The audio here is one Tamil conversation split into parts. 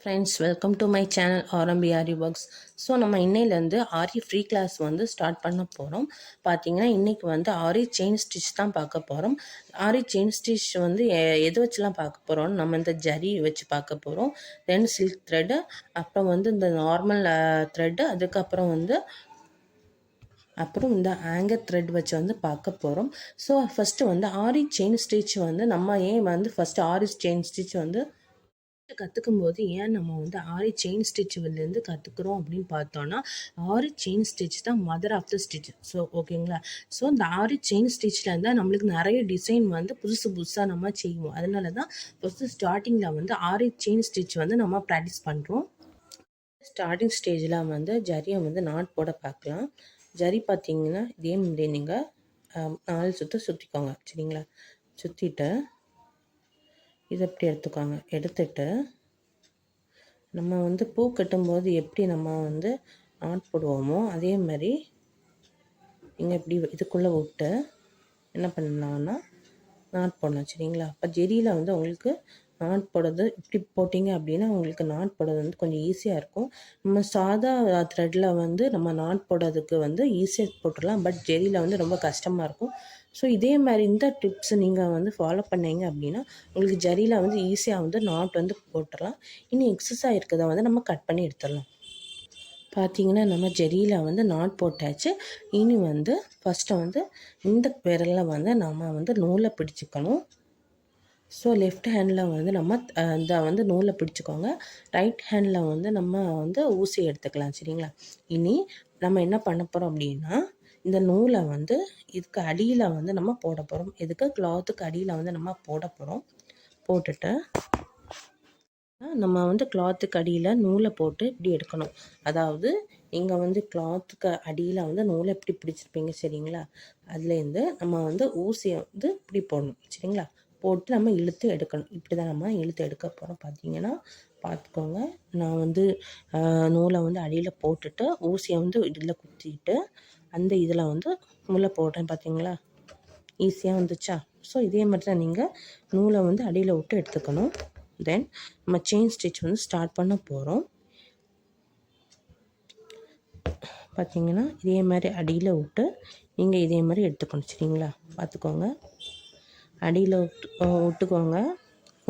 Friends, welcome to my channel RMPaariworks. So நம்ம இன்னையிலேருந்து ஆரி ஃப்ரீ கிளாஸ் வந்து ஸ்டார்ட் பண்ண போகிறோம். பார்த்தீங்கன்னா இன்றைக்கி வந்து ஆரி செயின் ஸ்டிச் தான் பார்க்க போகிறோம். ஆரி செயின் ஸ்டிச் வந்து எது வச்சுலாம் பார்க்க போகிறோம், நம்ம இந்த ஜரி வச்சு பார்க்க போகிறோம். தென் சில்க் த்ரெட்டு, அப்புறம் வந்து இந்த நார்மல் த்ரெட்டு, அதுக்கப்புறம் வந்து இந்த ஆங்கர் த்ரெட் வச்சு வந்து பார்க்க போகிறோம். ஸோ ஃபஸ்ட்டு வந்து ஆரி செயின் ஸ்டிச் வந்து நம்ம ஏன் வந்து ஃபஸ்ட்டு ஆரி செயின் ஸ்டிச் வந்து கற்றுக்கும் போது ஏன் நம்ம வந்து ஆரி செயின் ஸ்டிச்சிலேருந்து கற்றுக்குறோம் அப்படின்னு பார்த்தோன்னா, ஆரி செயின் ஸ்டிச் தான் mother of the stitch. So ஓகேங்களா. ஸோ இந்த ஆரி செயின் ஸ்டிச்சில் இருந்தால் நம்மளுக்கு நிறைய டிசைன் வந்து புதுசாக நம்ம செய்வோம். அதனால தான் ஃபஸ்ட்டு ஸ்டார்டிங்கில் வந்து ஆரி செயின் ஸ்டிச் வந்து நம்ம ப்ராக்டிஸ் பண்ணுறோம். ஸ்டார்டிங் ஸ்டேஜில் வந்து ஜரியை வந்து நாட் போட பார்க்கலாம். ஜரி பார்த்தீங்கன்னா இதே மாதிரி நீங்கள் 4 சுற்றிக்கோங்க. சரிங்களா. சுற்றிட்டு இதை எப்படி எடுத்துக்கோங்க. எடுத்துட்டு நம்ம வந்து பூ கட்டும்போது எப்படி நம்ம வந்து நாட் போடுவோமோ அதே மாதிரி நீங்கள் இப்படி இதுக்குள்ளே விட்டு என்ன பண்ணலாம்னா நாட் போடலாம். சரிங்களா. அப்போ ஜெரியில் வந்து உங்களுக்கு நாட் போடுறது இப்படி போட்டிங்க அப்படின்னா உங்களுக்கு நாட் போடுறது வந்து கொஞ்சம் ஈஸியாக இருக்கும். நம்ம சாதா த்ரெட்டில் வந்து நம்ம நாட் போடுறதுக்கு வந்து ஈஸியாக போட்டுடலாம். பட் ஜெரியில் வந்து ரொம்ப கஷ்டமாக இருக்கும். ஸோ இதே மாதிரி இந்த டிப்ஸ் நீங்கள் வந்து ஃபாலோ பண்ணீங்க அப்படின்னா உங்களுக்கு ஜரியில் வந்து ஈஸியாக வந்து நாட் வந்து போட்டுடலாம். இன்னும் எக்ஸஸாக இருக்கிறத வந்து நம்ம கட் பண்ணி எடுத்துடலாம். பார்த்திங்கன்னா நம்ம ஜரியில் வந்து நாட் போட்டாச்சு. இனி வந்து ஃபஸ்ட்டு வந்து இந்த விரலில் வந்து நம்ம வந்து நூலை பிடிச்சிக்கணும். ஸோ லெஃப்ட் ஹேண்டில் வந்து நம்ம இந்த வந்து நூலை பிடிச்சிக்கோங்க. ரைட் ஹேண்டில் வந்து நம்ம வந்து ஊசி எடுத்துக்கலாம். சரிங்களா. இனி நம்ம என்ன பண்ண போகிறோம் அப்படின்னா இந்த நூலை வந்து இதுக்கு அடியில் வந்து நம்ம போட போகிறோம். இதுக்கு கிளாத்துக்கு அடியில் வந்து நம்ம போட போகிறோம். போட்டுட்டு நம்ம வந்து கிளாத்துக்கு அடியில் நூலை போட்டு இப்படி எடுக்கணும். அதாவது நீங்கள் வந்து கிளாத்துக்கு அடியில் வந்து நூலை இப்படி பிடிச்சிருப்பீங்க. சரிங்களா. அதுலேருந்து நம்ம வந்து ஊசியை வந்து இப்படி போடணும். சரிங்களா. போட்டு நம்ம இழுத்து எடுக்கணும். இப்படி தான் நம்ம இழுத்து எடுக்க போகிறோம். பார்த்தீங்கன்னா பார்த்துக்கோங்க. நான் வந்து நூலை வந்து அடியில் போட்டுட்டு ஊசியை வந்து இதில் குத்திட்டு அந்த இதில் வந்து நூலை போடுறேன். பார்த்தீங்களா. ஈஸியாக வந்துச்சா. ஸோ இதே மாதிரி தான் நீங்கள் நூலை வந்து அடியில் விட்டு எடுத்துக்கணும். தென் நம்ம செயின் ஸ்டிச் வந்து ஸ்டார்ட் பண்ண போகிறோம். பார்த்தீங்கன்னா இதே மாதிரி அடியில் விட்டு நீங்கள் இதே மாதிரி எடுத்துக்கணும். சரிங்களா. பார்த்துக்கோங்க. அடியில் விட்டுக்கோங்க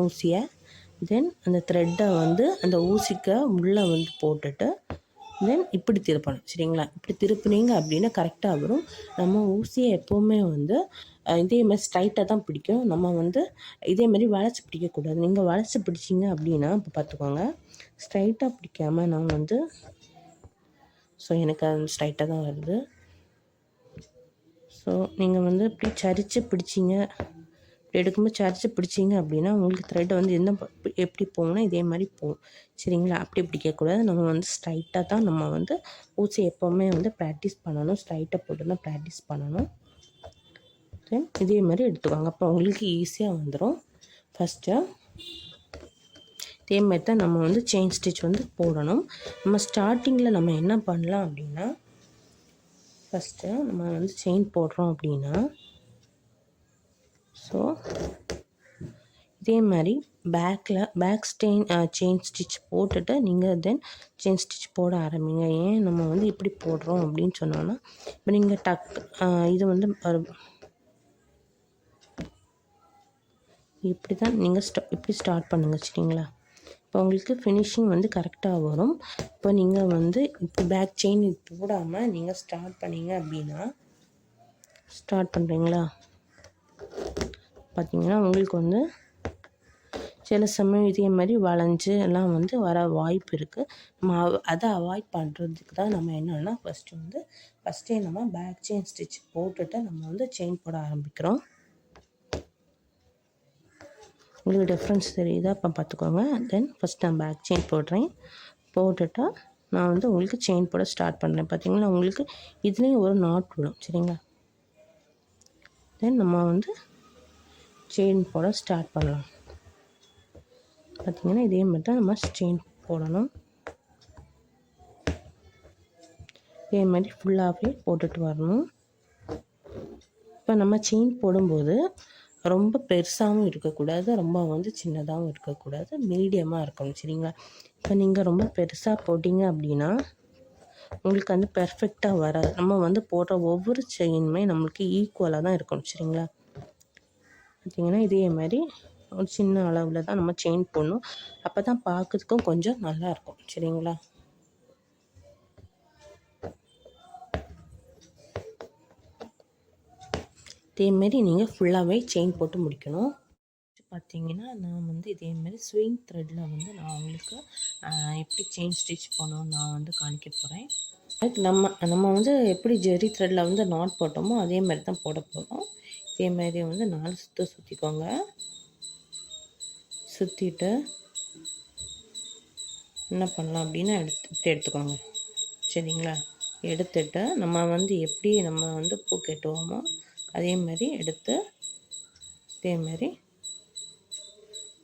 ஊசியை. தென் அந்த த்ரெட்டை வந்து அந்த ஊசிக்கு உள்ளே வந்து போட்டுட்டு தென் இப்படி திருப்பணும். சரிங்களா. இப்படி திருப்பினீங்க அப்படின்னா கரெக்டாக வரும். நம்ம ஊசியை எப்போவுமே வந்து இதே மாதிரி ஸ்ட்ரைட்டாக தான் பிடிக்கும். நம்ம வந்து இதே மாதிரி வளைச்சி பிடிக்கக்கூடாது. நீங்கள் வளைச்சி பிடிச்சிங்க அப்படின்னா இப்போ பார்த்துக்கோங்க ஸ்ட்ரைட்டாக பிடிக்காமல் நான் வந்து எனக்கு அது ஸ்ட்ரைட்டாக தான் வருது. ஸோ நீங்கள் வந்து இப்படி சரித்து பிடிச்சிங்க, இப்படி எடுக்கும்போது சரித்து பிடிச்சிங்க அப்படின்னா உங்களுக்கு த்ரெட் வந்து எப்படி போகணும்னா இதே மாதிரி போகும். சரிங்களா. அப்படி பிடிக்கக்கூடாது. நம்ம வந்து ஸ்ட்ரைட்டாக தான் நம்ம வந்து ஊசி எப்போவுமே வந்து ப்ராக்டிஸ் பண்ணணும். ஸ்ட்ரைட்டாக போட்டு தான் ப்ராக்டிஸ் பண்ணணும். தென் இதே மாதிரி எடுத்துக்கோங்க. அப்போ உங்களுக்கு ஈஸியாக வந்துடும். ஃபஸ்ட்டு இதே மாதிரி தான் நம்ம வந்து செயின் ஸ்டிச் வந்து போடணும். நம்ம ஸ்டார்டிங்கில் நம்ம என்ன பண்ணலாம் அப்படின்னா ஃபஸ்ட்டு நம்ம வந்து செயின் போடுறோம் அப்படின்னா ஸோ இதே மாதிரி பேக் செயின் ஸ்டிச் போட்டுட்டு நீங்கள் தென் செயின் ஸ்டிச் போட ஆரம்பிங்க. ஏன் நம்ம வந்து இப்படி போடுறோம் அப்படின்னு சொன்னோன்னா இப்போ நீங்கள் இது வந்து இப்படி தான் நீங்கள் இப்படி ஸ்டார்ட் பண்ணுங்கள். சரிங்களா. இப்போ உங்களுக்கு ஃபினிஷிங் வந்து கரெக்டாக வரும். இப்போ நீங்கள் வந்து இப்போ பேக் செயின் போடாமல் நீங்கள் ஸ்டார்ட் பண்ணீங்க அப்படின்னா ஸ்டார்ட் பண்ணுறீங்களா. பார்த்தீங்கன்னா உங்களுக்கு வந்து சில சமயம் இதே மாதிரி வளைஞ்சு எல்லாம் வந்து வர வாய்ப்பு இருக்குது. நம்ம அதை அவாய்ட் பண்ணுறதுக்கு தான் நம்ம என்னென்னா ஃபஸ்ட்டே நம்ம பேக் செயின் ஸ்டிச் போட்டுட்டு நம்ம வந்து செயின் போட ஆரம்பிக்கிறோம். உங்களுக்கு டிஃப்ரென்ஸ் தெரியுதா. அப்போ பார்த்துக்கோங்க. தென் ஃபஸ்ட் நான் பேக் செயின் போடுறேன். போட்டுட்டா நான் வந்து உங்களுக்கு செயின் போட ஸ்டார்ட் பண்ணுறேன். பார்த்தீங்கன்னா உங்களுக்கு இதுலேயும் ஒரு நாட் விடும். சரிங்களா. தென் நம்ம வந்து செயின் போட ஸ்டார்ட் பண்ணலாம். பார்த்திங்கன்னா இதே மாதிரி தான் நம்ம செயின் போடணும். இதே மாதிரி ஃபுல்லாகவே போட்டுட்டு வரணும். இப்போ நம்ம செயின் போடும்போது ரொம்ப பெருசாகவும் இருக்கக்கூடாது, ரொம்ப வந்து சின்னதாகவும் இருக்கக்கூடாது, மீடியமாக இருக்கணும். சரிங்களா? இப்போ நீங்கள் ரொம்ப பெருசாக போட்டிங்க அப்படின்னா உங்களுக்கு வந்து பெர்ஃபெக்டாக வராது. நம்ம வந்து போடுற ஒவ்வொரு செயினுமே நம்மளுக்கு ஈக்குவலாக தான் இருக்கணும். சரிங்களா? பார்த்திங்கன்னா இதே மாதிரி ஒரு சின்ன அளவில் தான் நம்ம செயின் போடணும். அப்போ தான் பார்க்கறதுக்கும் கொஞ்சம் நல்லாயிருக்கும். சரிங்களா? இதேமாரி நீங்கள் ஃபுல்லாகவே செயின் போட்டு முடிக்கணும். பார்த்தீங்கன்னா நான் வந்து இதேமாரி ஸ்விங் த்ரெட்டில் வந்து நான் உங்களுக்கு எப்படி செயின் ஸ்டிச் பண்ணணும்னு நான் வந்து காணிக்க போகிறேன். அதுக்கு நம்ம வந்து எப்படி ஜெரி த்ரெட்டில் வந்து நாட் போட்டோமோ அதே மாதிரி தான் போட போகிறோம். இதேமாரி வந்து 4 சுற்று சுற்றிக்கோங்க. சுற்றிட்டு என்ன பண்ணலாம் அப்படின்னா இப்படி எடுத்துக்கோங்க. சரிங்களா? எடுத்துட்டு நம்ம வந்து எப்படி நம்ம வந்து பூ கட்டுவோமோ அதே மாதிரி எடுத்து இதேமாரி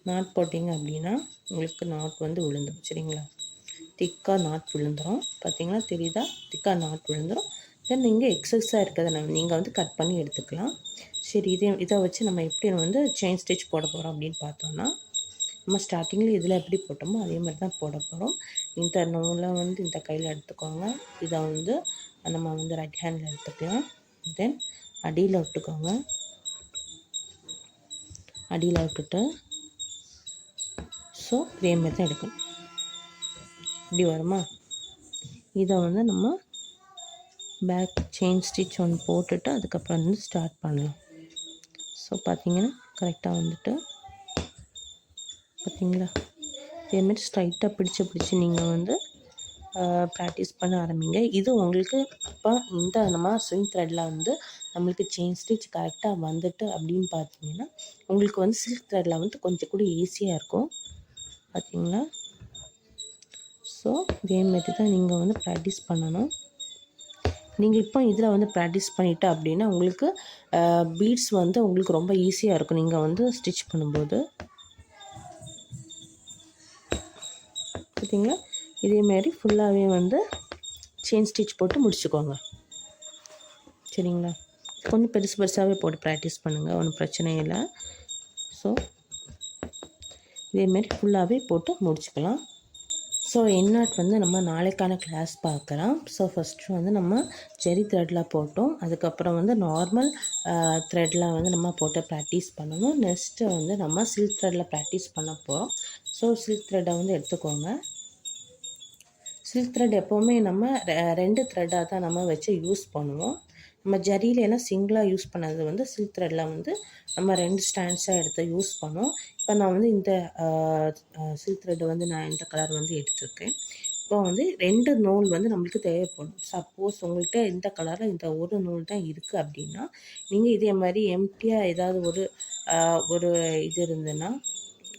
நாட் போட்டிங்க அப்படின்னா உங்களுக்கு நாட் வந்து விழுந்துடும். சரிங்களா? திக்காக நாட் விழுந்துடும். பார்த்தீங்கன்னா தெரியுதா? திக்காக நாட் விழுந்துடும். தென் நீங்கள் எக்ஸஸாக இருக்கிறத நீங்கள் வந்து கட் பண்ணி எடுத்துக்கலாம். சரி, இதை வச்சு நம்ம எப்படி வந்து செயின் ஸ்டிச் போட போகிறோம் அப்படின்னு பார்த்தோன்னா, நம்ம ஸ்டார்டிங்கில் இதில் எப்படி போட்டோமோ அதே மாதிரி தான் போட போகிறோம். இந்த நூலை வந்து இந்த கையில் எடுத்துக்கோங்க. இதை வந்து நம்ம வந்து ரைட் ஹேண்டில் எடுத்துக்கலாம். தென் அடியில் விட்டுக்கோங்க. அடியில் விட்டுட்டு ஸோ இதேமாரி தான் எடுக்கணும். இப்படி வருமா? இதை வந்து நம்ம பேக் செயின் ஸ்டிச் ஒன்று போட்டுட்டு அதுக்கப்புறம் வந்து ஸ்டார்ட் பண்ணலாம். ஸோ பார்த்திங்கன்னா கரெக்டாக வந்துட்டு பார்த்திங்களா? இதேமாரி ஸ்ட்ரைட்டாக பிடிச்சி நீங்கள் வந்து ப்ராக்டிஸ் பண்ண ஆரம்பிங்க. இது உங்களுக்கு இப்போ இந்த நம்ம ஸ்விங் த்ரெட்டில் வந்து நம்மளுக்கு செயின் ஸ்டிச் கரெக்டாக வந்துட்டு அப்படின்னு பார்த்தீங்கன்னா உங்களுக்கு வந்து சில்க் த்ரெட்டில் வந்து கொஞ்சம் கூட ஈஸியாக இருக்கும். பார்த்திங்களா? ஸோ இதேமாரி தான் நீங்கள் வந்து ப்ராக்டிஸ் பண்ணணும். நீங்கள் இப்போ இதில் வந்து ப்ராக்டிஸ் பண்ணிவிட்டு அப்படின்னா உங்களுக்கு பீட்ஸ் வந்து உங்களுக்கு ரொம்ப ஈஸியாக இருக்கும் நீங்கள் வந்து ஸ்டிச் பண்ணும்போது. பார்த்தீங்களா? இதேமாரி ஃபுல்லாகவே வந்து செயின் ஸ்டிச் போட்டு முடிச்சுக்கோங்க. சரிங்களா? கொஞ்சம் பெருசாகவே போட்டு ப்ராக்டிஸ் பண்ணுங்கள், ஒன்றும் பிரச்சனை இல்லை. ஸோ இதேமாரி ஃபுல்லாகவே போட்டு முடிச்சுக்கலாம். ஸோ என்னாட் வந்து நம்ம நாளைக்கான கிளாஸ் பார்க்கலாம். ஸோ ஃபஸ்ட்டு வந்து நம்ம ஜெரி த்ரெட்டில் போட்டோம். அதுக்கப்புறம் வந்து நார்மல் த்ரெட்டில் வந்து நம்ம போட்டு ப்ராக்டிஸ் பண்ணணும். நெக்ஸ்ட்டு வந்து நம்ம சில்க் த்ரெட்டில் ப்ராக்டிஸ் பண்ண போகிறோம். ஸோ சில்க் த்ரெட்டை வந்து எடுத்துக்கோங்க. சில்க் த்ரெட் எப்போவுமே நம்ம 2 த்ரெட்டாக தான் நம்ம வச்சு யூஸ் பண்ணுவோம். நம்ம ஜரியில் எல்லாம் சிங்கிளாக யூஸ் பண்ணது வந்து சில்க் த்ரெட்டில் வந்து நம்ம 2 ஸ்டாண்ட்ஸாக எடுத்து யூஸ் பண்ணோம். இப்போ நான் வந்து இந்த சில்க் த்ரெட்டை வந்து நான் இந்த கலர் வந்து எடுத்துருக்கேன். இப்போ வந்து 2 நூல் வந்து நம்மளுக்கு தேவைப்படும். சப்போஸ் உங்கள்கிட்ட இந்த கலரில் இந்த ஒரு நூல் தான் இருக்குது அப்படின்னா நீங்கள் இதே மாதிரி எம்டியாக ஏதாவது ஒரு இது இருந்ததுன்னா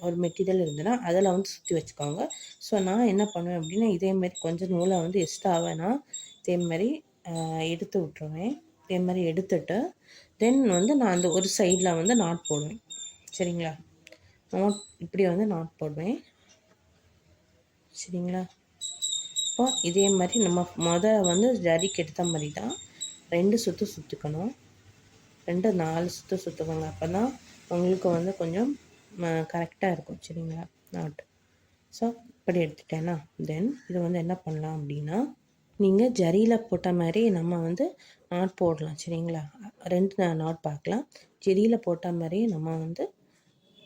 ஒரு மெட்டீரியல் இருந்ததுன்னா அதில் வந்து சுற்றி வச்சுக்கோங்க. ஸோ நான் என்ன பண்ணுவேன் அப்படின்னா இதேமாரி கொஞ்சம் நூலை வந்து எக்ஸ்ட்ராவை நான் இதேமாரி எடுத்து விட்ருவேன். இதேமாதிரி எடுத்துட்டு தென் வந்து நான் அந்த ஒரு சைடில் வந்து நாட் போடுவேன். சரிங்களா? நாட் இப்படி வந்து நாட் போடுவேன். சரிங்களா? இப்போ இதே மாதிரி நம்ம வந்து ஜரிக்கு எடுத்த மாதிரி தான் 2 சுற்று சுற்றிக்கணும். 4 சுற்று சுற்றுக்கோங்க. அப்போ தான் உங்களுக்கு வந்து கொஞ்சம் கரெக்டாக இருக்கும். சரிங்களா? நாட் ஸோ இப்படி எடுத்துட்டேன்னா தென் இது வந்து என்ன பண்ணலாம் அப்படின்னா நீங்கள் ஜரியில் போட்ட மாதிரி நம்ம வந்து நாட் போடலாம். சரிங்களா? 2 நாட் பார்க்கலாம். ஜரியில் போட்ட மாதிரி நம்ம வந்து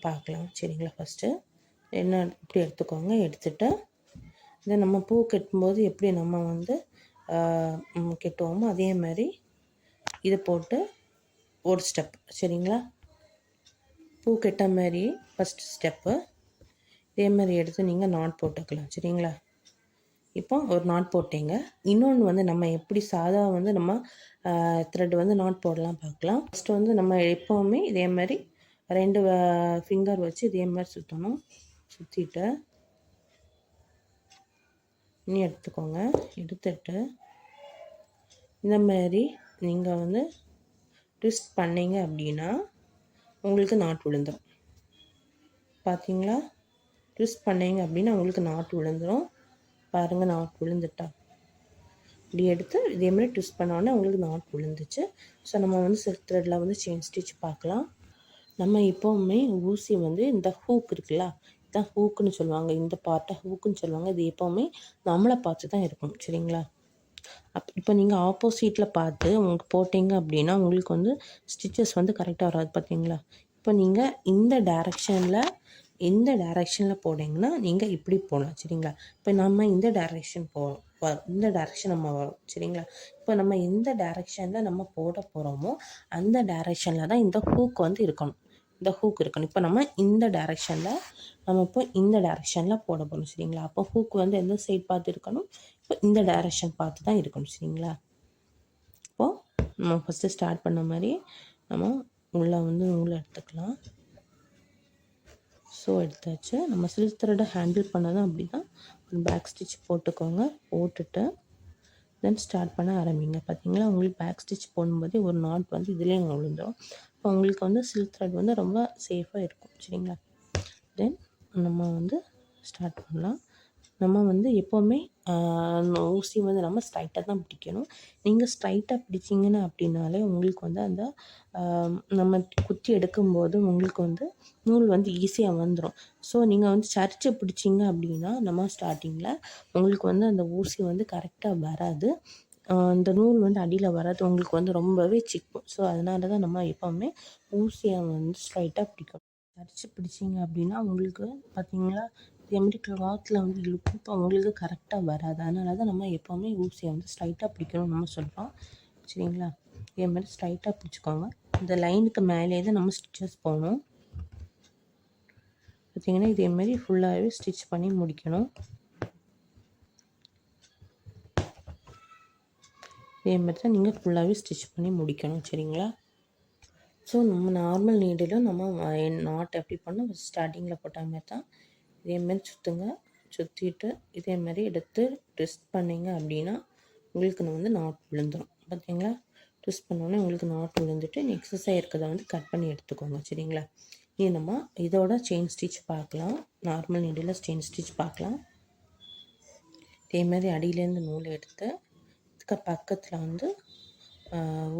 பார்க்கலாம். சரிங்களா? ஃபஸ்ட்டு என்ன இப்படி எடுத்துக்கோங்க. எடுத்துகிட்டு இதை நம்ம பூ கட்டும்போது எப்படி நம்ம வந்து கட்டுவோமோ அதே மாதிரி இதை போட்டு ஒரு ஸ்டெப். சரிங்களா? பூ கட்ட மாதிரி ஃபஸ்ட்டு ஸ்டெப்பு இதே மாதிரி எடுத்து நீங்கள் நாட் போட்டுக்கலாம். சரிங்களா? இப்போ ஒரு நாட் போட்டீங்க. இன்னொன்று வந்து நம்ம எப்படி சாதா வந்து நம்ம த்ரெட் வந்து நாட் போடலாம் பார்க்கலாம். ஃபஸ்ட்டு வந்து நம்ம எப்போவுமே இதே மாதிரி 2 ஃபிங்கர் வச்சு இதே மாதிரி சுற்றணும். சுற்றிட்டு இன்னும் எடுத்துக்கோங்க. எடுத்துட்டு இந்த மாதிரி நீங்கள் வந்து ட்விஸ்ட் பண்ணிங்க அப்படின்னா உங்களுக்கு நாட் விழுந்துடும். பார்த்தீங்களா? ட்விஸ்ட் பண்ணிங்க அப்படின்னா உங்களுக்கு நாட் விழுந்துடும். பாருங்கள், நாட் விழுந்துட்டா. இப்படி எடுத்து இதேமாதிரி ட்விஸ்ட் பண்ணோன்னே உங்களுக்கு நாட் விழுந்துச்சு. ஸோ நம்ம வந்து சில்க் த்ரெட்டில் வந்து செயின் ஸ்டிச் பார்க்கலாம். நம்ம எப்போவுமே ஊசி வந்து இந்த ஹூக் இருக்குல்ல, இதான் ஹூக்குன்னு சொல்லுவாங்க. இந்த பார்ட்டை ஹூக்குன்னு சொல்லுவாங்க. இது எப்போவுமே நம்மளை பார்த்து தான் இருக்கணும். சரிங்களா? இப்போ நீங்கள் ஆப்போசிட்டில் பார்த்து உங்களுக்கு போட்டிங்க அப்படின்னா உங்களுக்கு வந்து ஸ்டிச்சஸ் வந்து கரெக்டாக வராது பார்த்தீங்களா? இப்போ நீங்கள் இந்த டைரெக்ஷனில் போட்டிங்கன்னா நீங்கள் இப்படி போகலாம். சரிங்களா? இப்போ நம்ம இந்த டைரெக்ஷன் இந்த டைரெக்ஷன் நம்ம வரும். சரிங்களா? இப்போ நம்ம எந்த டைரெக்ஷனில் நம்ம போட போகிறோமோ அந்த டைரெக்ஷனில் தான் இந்த ஹூக் வந்து இருக்கணும். இப்போ நம்ம இந்த டைரெக்ஷனில் போட போகிறோம். சரிங்களா? அப்போ ஹூக் வந்து எந்த சைட் பார்த்து இருக்கணும்? இப்போ இந்த டைரெக்ஷன் பார்த்து தான் இருக்கணும். சரிங்களா? இப்போது நம்ம ஃபஸ்ட்டு ஸ்டார்ட் பண்ண மாதிரி நம்ம உள்ளே வந்து நூல் எடுத்துக்கலாம். ஸோ எடுத்தாச்சு. நம்ம சில்க் த்ரெட்டை ஹேண்டில் பண்ணதும் அப்படி தான் பேக் ஸ்டிச் போட்டுக்கோங்க. போட்டுட்டு தென் ஸ்டார்ட் பண்ண ஆரம்பிங்க. பார்த்தீங்களா, உங்களுக்கு பேக் ஸ்டிச் போடும்போதே ஒரு நாட் வந்து இதுலேயே விழுந்துடும். இப்போ உங்களுக்கு வந்து சில்க் த்ரெட் வந்து ரொம்ப சேஃபாக இருக்கும். சரிங்களா? தென் நம்ம வந்து ஸ்டார்ட் பண்ணலாம். நம்ம வந்து எப்போவுமே ஊசி வந்து நம்ம ஸ்ட்ரைட்டாக தான் பிடிக்கணும். நீங்கள் ஸ்ட்ரைட்டாக பிடிச்சிங்கன்னா அப்படின்னாலே உங்களுக்கு வந்து அந்த நம்ம குத்தி எடுக்கும்போது உங்களுக்கு வந்து நூல் வந்து ஈஸியாக வந்துடும். ஸோ நீங்கள் வந்து சரிச்சு பிடிச்சிங்க அப்படின்னா நம்ம ஸ்டார்டிங்கில் உங்களுக்கு வந்து அந்த ஊசி வந்து கரெக்டாக வராது. அந்த நூல் வந்து அடியில் வராது. உங்களுக்கு வந்து ரொம்பவே சிக்கும். ஸோ அதனால தான் நம்ம எப்போவுமே ஊசியை வந்து ஸ்ட்ரைட்டாக பிடிக்கணும். சரிச்சு பிடிச்சிங்க அப்படின்னா உங்களுக்கு பார்த்தீங்களா, இதேமாரி கிளாத்தில் வந்து இழுக்கும். இப்போ உங்களுக்கு கரெக்டாக வராது. அதனால தான் நம்ம எப்போவுமே ஊசியை வந்து ஸ்ட்ரைட்டாக பிடிக்கணும்னு நம்ம சொல்கிறோம். சரிங்களா? இதேமாதிரி ஸ்ட்ரைட்டாக பிடிச்சிக்கோங்க. இந்த லைனுக்கு மேலே தான் நம்ம ஸ்டிச்சஸ் போகணும். பார்த்தீங்கன்னா இதேமாரி ஃபுல்லாகவே ஸ்டிச் பண்ணி முடிக்கணும். இதேமாதிரி தான் நீங்கள் ஃபுல்லாகவே ஸ்டிச் பண்ணி முடிக்கணும். சரிங்களா? ஸோ நம்ம நார்மல் நீடிலும் நம்ம நாட் எப்படி பண்ணோம் ஸ்டார்டிங்கில் போட்ட மாதிரி தான் இதேமாரி சுற்றுங்க. சுற்றிட்டு இதேமாதிரி எடுத்து ட்விஸ்ட் பண்ணிங்க அப்படின்னா உங்களுக்கு வந்து நாட் விழுந்துடும். பார்த்தீங்களா? ட்விஸ்ட் பண்ணோன்னே உங்களுக்கு நாட் விழுந்துட்டு எக்ஸஸாக இருக்கிறத வந்து கட் பண்ணி எடுத்துக்கோங்க. சரிங்களா? இது நம்ம இதோட செயின் ஸ்டிச் பார்க்கலாம். நார்மல் நீடில் செயின் ஸ்டிச் பார்க்கலாம். இதேமாதிரி அடியிலேருந்து நூலை எடுத்து இதுக்கு பக்கத்தில் வந்து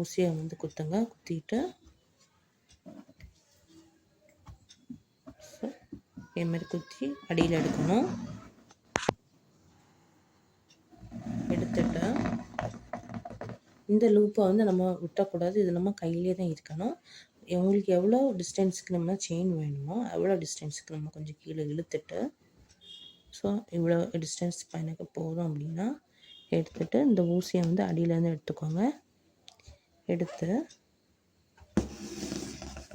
ஊசியை வந்து குத்துங்க. குத்திட்டு இதேமாதிரி குத்தி அடியில் எடுக்கணும். எடுத்துட்டு இந்த லூப்பை வந்து நம்ம விட்டக்கூடாது. இது நம்ம கையிலே தான் இருக்கணும். உங்களுக்கு எவ்வளோ டிஸ்டன்ஸுக்கு நம்ம செயின் வேணுமோ அவ்வளோ டிஸ்டன்ஸுக்கு நம்ம கொஞ்சம் கீழே இழுத்துட்டு, ஸோ இவ்வளோ டிஸ்டன்ஸ் எனக்கு போதும் அப்படின்னா எடுத்துகிட்டு இந்த ஊசியை வந்து அடியிலேருந்து எடுத்துக்கோங்க. எடுத்து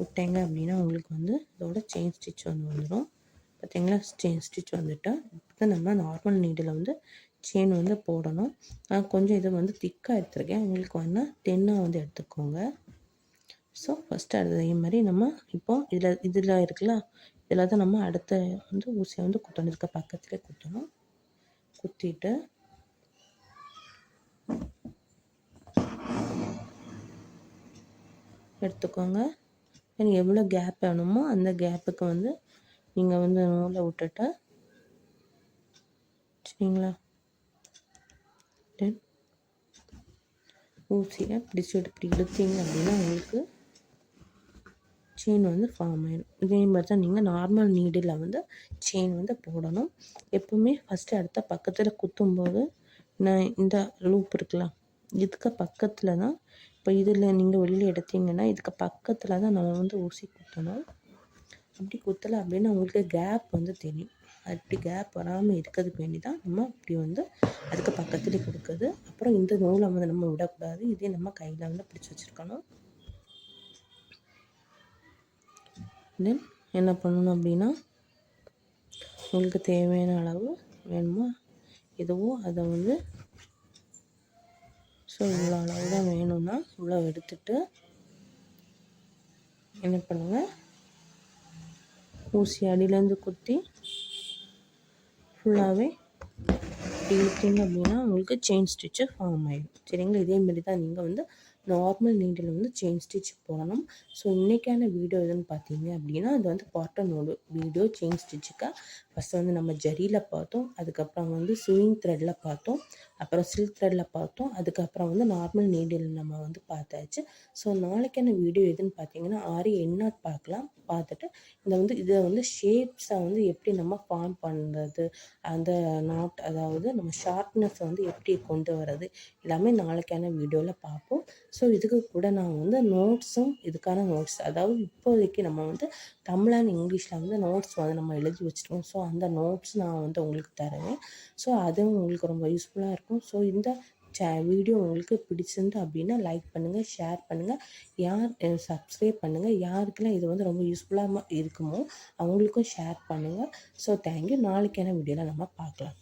விட்டீங்க அப்படின்னா உங்களுக்கு வந்து இதோட செயின் ஸ்டிச் வந்து வந்துடும். பார்த்தீங்களா? செயின் ஸ்டிச் வந்துட்டு இப்போ நம்ம நார்மல் நீடில் வந்து செயின் வந்து போடணும். நான் கொஞ்சம் இதை வந்து திக்காக எடுத்துருக்கேன். உங்களுக்கு வேணால் டென்னாக வந்து எடுத்துக்கோங்க. ஸோ ஃபஸ்ட்டு அதே மாதிரி நம்ம இப்போது இதில் இருக்குல்ல, இதில் தான் நம்ம அடுத்த வந்து ஊசியை வந்து குத்தணும். இதுக்கு பக்கத்துலேயே குத்தணும். குத்திட்டு எடுத்துக்கோங்க. எனக்கு எவ்வளோ கேப் வேணுமோ அந்த கேப்புக்கு வந்து நீங்கள் வந்து நூலை விட்டுட்டு, சரிங்களா, தென் ஊசியை இப்படி இழுத்தீங்க அப்படின்னா உங்களுக்கு செயின் வந்து ஃபார்ம் ஆகிடும். இதே மாதிரி தான் நீங்கள் நார்மல் நீடில் வந்து செயின் வந்து போடணும். எப்போவுமே ஃபஸ்ட்டு அடுத்த பக்கத்தில் குத்தும்போது நான் இந்த லூப் இருக்கலாம் இதுக்கு பக்கத்தில் தான், இப்போ இதில் நீங்கள் வெளியில் எடுத்தீங்கன்னா இதுக்கு பக்கத்தில் தான் நம்ம வந்து ஊசி குத்தணும். அப்படி குத்தலை அப்படின்னா உங்களுக்கு கேப் வந்து தெரியும். அப்படி கேப் வராமல் இருக்கிறதுக்கு வேண்டி தான் நம்ம இப்படி வந்து அதுக்கு பக்கத்துலேயே கொடுக்குது. அப்புறம் இந்த நூலை வந்து நம்ம விடக்கூடாது. இதே நம்ம கையில் வந்து பிடிச்சி வச்சுருக்கணும். தென் என்ன பண்ணணும் அப்படின்னா உங்களுக்கு தேவையான அளவு வேணுமோ எதுவோ அதை வந்து, ஸோ இவ்வளோ அளவு தான் வேணும்னா இவ்வளோ எடுத்துட்டு என்ன பண்ணுங்கள், ஊசி அடியிலேருந்து குத்தி ஃபுல்லாகவே இழுத்தீங்க அப்படின்னா உங்களுக்கு செயின் ஸ்டிச்சு ஃபார்ம் ஆகிடும். சரிங்களா? இதேமாரி தான் நீங்கள் வந்து நார்மல் நீடில் வந்து செயின் ஸ்டிச் போடணும். ஸோ இன்றைக்கான வீடியோ எதுன்னு பார்த்தீங்க அப்படின்னா, அது வந்து பார்ட் 1 வீடியோ செயின் ஸ்டிச்சுக்கு. ஃபஸ்ட்டு வந்து நம்ம ஜரியில் பார்த்தோம், அதுக்கப்புறம் வந்து ஸ்விங் த்ரெட்டில் பார்த்தோம், அப்புறம் சில்க் த்ரெட்டில் பார்த்தோம், அதுக்கப்புறம் வந்து நார்மல் நீடில் நம்ம வந்து பார்த்தாச்சு. ஸோ நாளைக்கான வீடியோ எதுன்னு பார்த்தீங்கன்னா, ஆரி எண்ணாட் பார்க்கலாம். பார்த்துட்டு இதை வந்து ஷேப்ஸை வந்து எப்படி நம்ம ஃபார்ம் பண்ணுறது, அந்த நாட் அதாவது நம்ம ஷார்ப்னஸ் வந்து எப்படி கொண்டு வர்றது, எல்லாமே நாளைக்கான வீடியோவில் பார்ப்போம். ஸோ இதுக்கு கூட நான் வந்து நோட்ஸும் இதுக்கான நோட்ஸ் அதாவது இப்போதைக்கு நம்ம வந்து தமிழ் அண்ட் இங்கிலீஷில் வந்து நோட்ஸ் வந்து நம்ம எழுதி வச்சுருக்கோம். ஸோ அந்த நோட்ஸ் நான் வந்து உங்களுக்கு தருவேன். ஸோ அதுவும் உங்களுக்கு ரொம்ப யூஸ்ஃபுல்லாக இருக்கும். ஸோ இந்த வீடியோ உங்களுக்கு பிடிச்சிருந்து அப்படின்னா லைக் பண்ணுங்கள், ஷேர் பண்ணுங்கள், சப்ஸ்கிரைப் பண்ணுங்கள். யாருக்கெல்லாம் இது வந்து ரொம்ப யூஸ்ஃபுல்லாக இருக்குமோ அவங்களுக்கும் ஷேர் பண்ணுங்கள். So thank you. நாளைக்கான வீடியோவில் நம்ம பார்க்கலாம்.